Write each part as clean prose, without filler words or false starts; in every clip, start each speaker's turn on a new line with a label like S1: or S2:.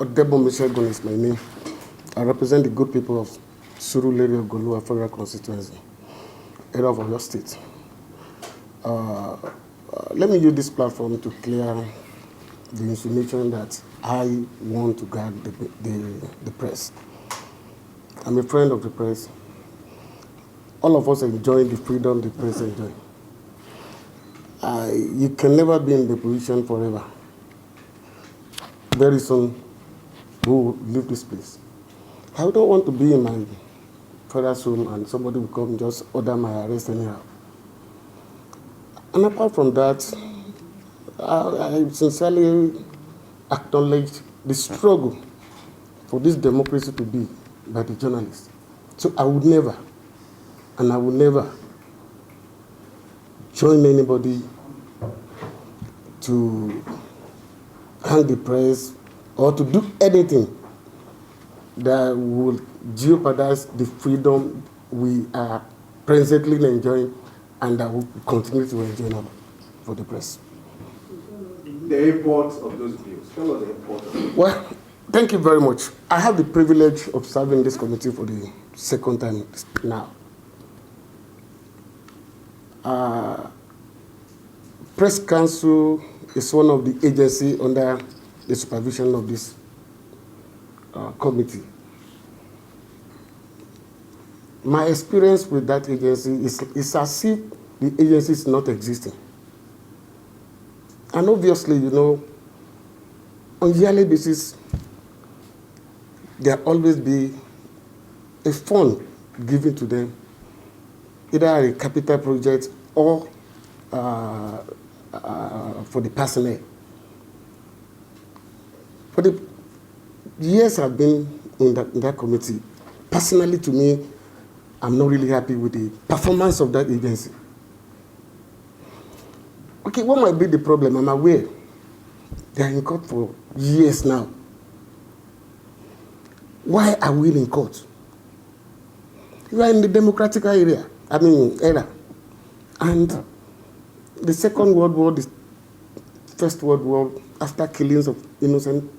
S1: Odebunmi is my name. I represent the good people of Surulere of Golua Federal Constituency, area of Oyo State. Let me use this platform to clear the insinuation that I want to guard the press. I'm a friend of the press. All of us enjoy the freedom the press enjoys. You can never be in the position forever. Very soon, we will leave this place. I don't want to be in my father's home and somebody will come and just order my arrest anyhow. And apart from that, I sincerely acknowledge the struggle for this democracy to be by the journalists. So I would never, and I will never join anybody to hang the press or to do anything that will jeopardize the freedom we are presently enjoying and that will continue to enjoy now for the press.
S2: The import of those bills. Tell us the import of them.
S1: Well, thank you very much. I have the privilege of serving this committee for the second time now. Press Council is one of the agencies under the supervision of this committee. My experience with that agency is as if the agency is not existing. And obviously, you know, on a yearly basis, there always be a fund given to them, either a capital project or for the personnel. For the years I've been in that committee, personally to me, I'm not really happy with the performance of that agency. Okay, what might be the problem? I'm aware. They are in court for years now. Why are we in court? You are in the democratic era. And the Second World War, the First World War, after killings of innocent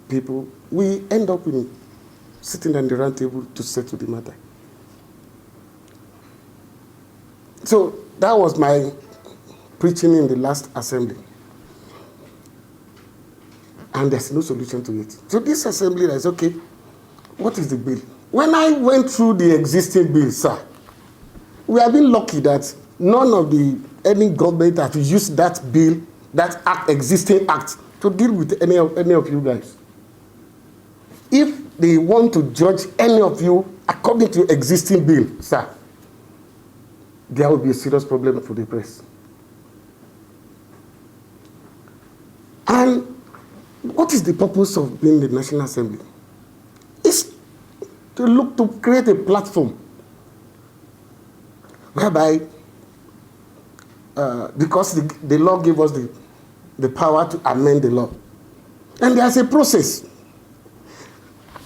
S1: people, we end up in sitting at the round table to settle the matter. So that was my preaching in the last assembly. And there's no solution to it. So this assembly is okay, what is the bill? When I went through the existing bill, sir, we have been lucky that none of any government have used that bill, that existing act, to deal with any of you guys. If they want to judge any of you according to existing bill, sir, there will be a serious problem for the press. And what is the purpose of being the National Assembly? It's to look to create a platform whereby, because the law gave us the power to amend the law. And there's a process.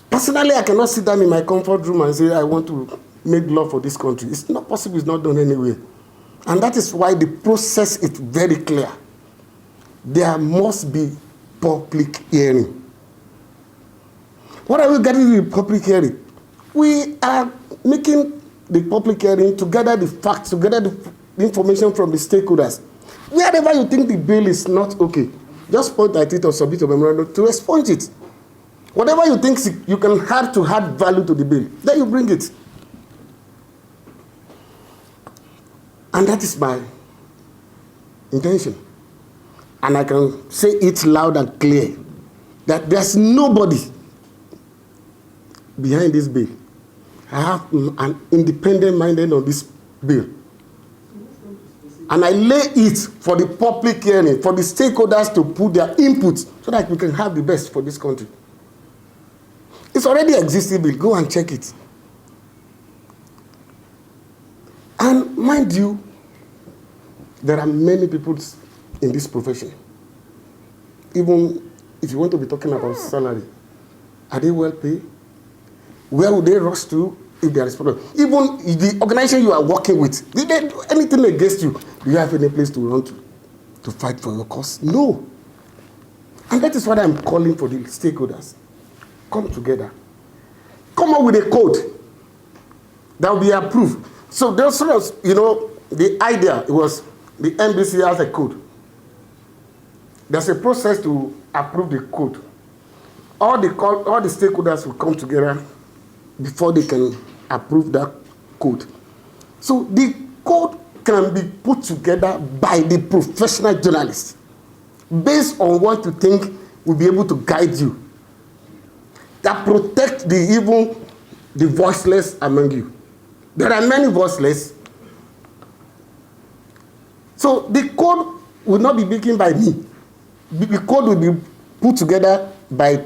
S1: Personally, I cannot sit down in my comfort room and say, I want to make law for this country. It's not possible, it's not done anyway. And that is why the process is very clear. There must be public hearing. What are we getting in the public hearing? We are making the public hearing to gather the facts, to gather the information from the stakeholders. Wherever you think the bill is not okay, just point at it or submit a memorandum to expunge it. Whatever you think you can have to add value to the bill, then you bring it. And that is my intention. And I can say it loud and clear that there's nobody behind this bill. I have an independent minded on this bill. And I lay it for the public hearing, for the stakeholders to put their input so that we can have the best for this country. It's already existing bill. Go and check it. And mind you, there are many people in this profession. Even if you want to be talking about salary, are they well paid? Where would they rush to if there is problem? Even the organization you are working with, did they do anything against you? Do you have any place to run to fight for your cause? No. And that is what I'm calling for the stakeholders. come together, come up with a code that will be approved. So those was, the idea was the NBC has a code. There's a process to approve the code. All the stakeholders will come together before they can approve that code. So the code can be put together by the professional journalist based on what you think will be able to guide you, that protect even the voiceless among you. There are many voiceless. So the code will not be making by me. The code will be put together by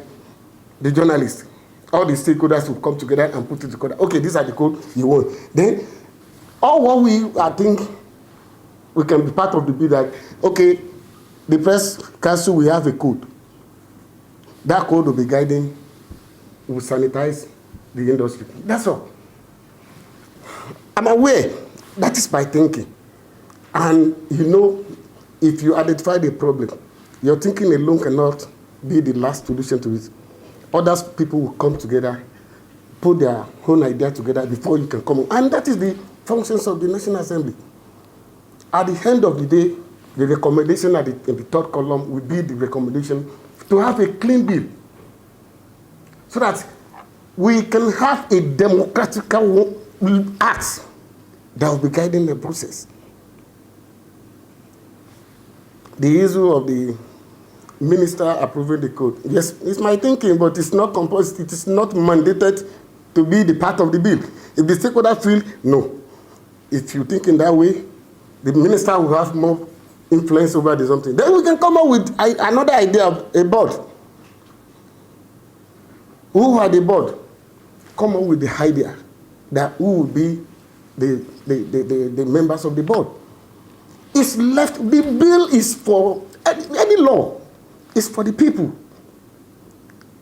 S1: the journalist. All the stakeholders will come together and put it together. Okay, these are the code you want. Then, all what I think we can be part of the bill that, okay, the press council will have a code. That code will be guiding, will sanitize the industry. That's all. I'm aware. That is my thinking. And if you identify the problem, your thinking alone cannot be the last solution to it. Other people will come together, put their own idea together before you can come. And that is the functions of the National Assembly. At the end of the day, the recommendation in the third column will be the recommendation to have a clean bill so that we can have a democratic act that will be guiding the process. The issue of the minister approving the code. Yes, it's my thinking, but it's not compulsory. It is not mandated to be the part of the bill. If the stakeholder feel, no. If you think in that way, the minister will have more influence over the something. Then we can come up with another idea of a board. Who are the board? Come up with the idea that who will be the members of the board. It's left, the bill is for, any law is for the people.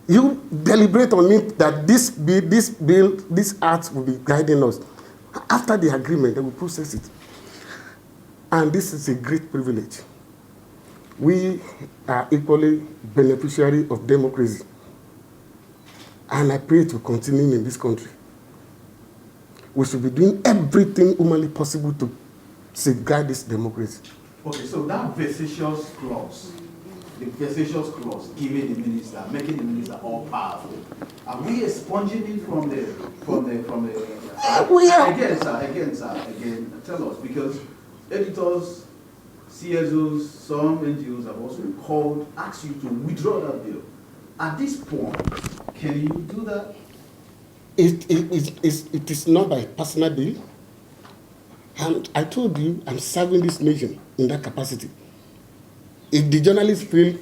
S1: You deliberate on it that this bill, this act will be guiding us. After the agreement, they will process it. And this is a great privilege. We are equally beneficiary of democracy. And I pray to continue in this country. We should be doing everything humanly possible to safeguard this democracy.
S2: Okay, so that vexatious clause, the vexatious clause giving the minister, making the minister all powerful, are we expunging it from the
S1: we are.
S2: Again, tell us, because editors, CSOs, some NGOs have also asked you to withdraw that bill. At this point, can you do that?
S1: It is not by personal bill. And I told you, I'm serving this nation in that capacity. If the journalists feel,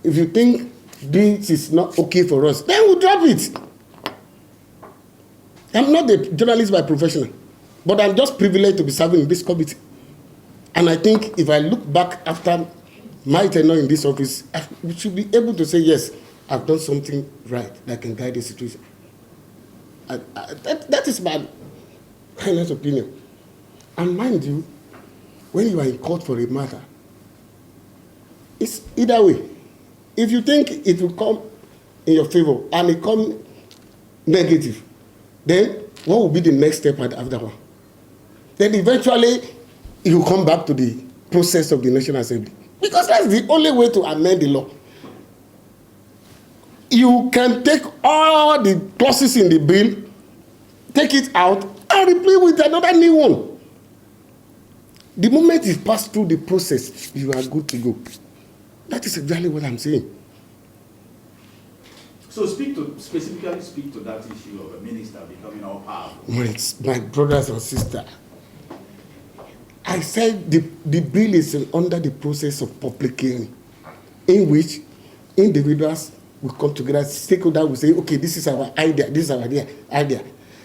S1: if you think this is not okay for us, then we'll drop it. I'm not a journalist by profession, but I'm just privileged to be serving in this committee. And I think if I look back after my tenure in this office, I should be able to say, yes, I've done something right that can guide the situation. That is my honest opinion. And mind you, when you are in court for a matter, it's either way. If you think it will come in your favor and it comes negative, then what will be the next step after one? Then eventually, you come back to the process of the National Assembly. Because that's the only way to amend the law. You can take all the clauses in the bill, take it out, and replace with another new one. The moment you pass through the process, you are good to go. That is exactly what I'm saying.
S2: So specifically speak to that issue of a minister becoming all powerful.
S1: My brothers and sisters, I said the bill is under the process of public hearing, in which individuals will come together, stakeholders will say, okay, this is our idea, this is our idea.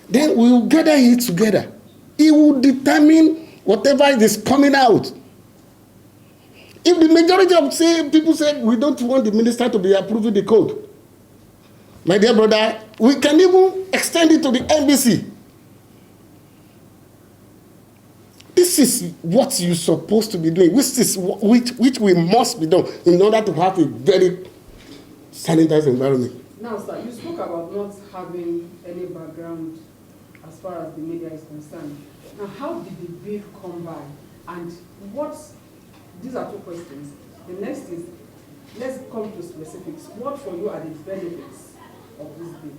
S1: Then we will gather it together. It will determine whatever is coming out. If the majority of people say we don't want the minister to be approving the code, my dear brother, we can even extend it to the NBC. This is what you're supposed to be doing, which we must be done in order to have a very sanitized environment.
S3: Now, sir, you spoke about not having any background as far as the media is concerned. Now, how did the bill come by? And these are two questions. The next is, let's come to specifics. What for you are the benefits of this bill?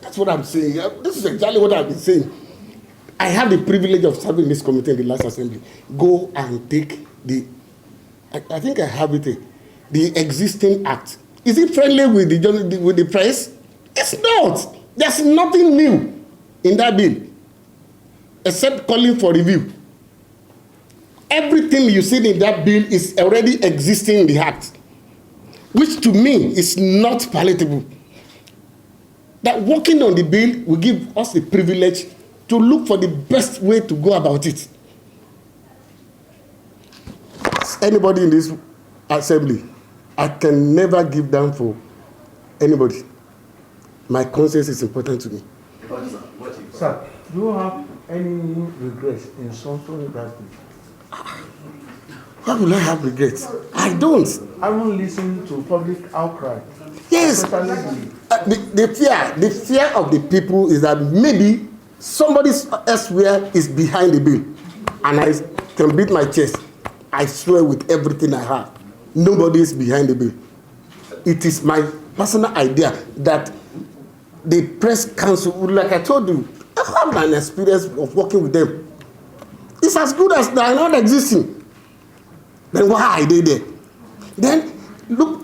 S3: That's
S1: what I'm saying. This is exactly what I've been saying. I had the privilege of serving this committee in the last assembly. Go and take I think I have it, the existing act. Is it friendly with the press? It's not. There's nothing new in that bill except calling for review. Everything you see in that bill is already existing in the act, which to me is not palatable. That working on the bill will give us the privilege to look for the best way to go about it. Anybody in this assembly, I can never give down for anybody. My conscience is important to me.
S4: Sir, do you have any regrets in something that bill?
S1: Why will I have regrets? I don't.
S4: I won't listen to public outcry.
S1: Yes. The fear of the people is that maybe somebody elsewhere is behind the bill. And I can beat my chest. I swear with everything I have, nobody is behind the bill. It is my personal idea that the press council, like I told you, I have an experience of working with them. It's as good as they are not existing. Then why are they there? Then look,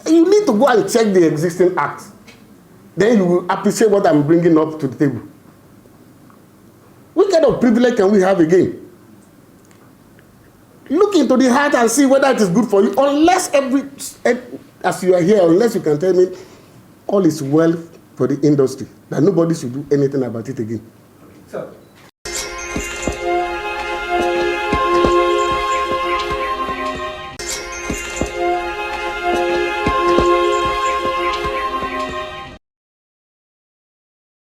S1: you need to go and check the existing acts. Then you will appreciate what I'm bringing up to the table. What kind of privilege can we have again? Look into the heart and see whether it is good for you. Unless as you are here, unless you can tell me all is well for the industry, that nobody should do anything about it again.
S5: So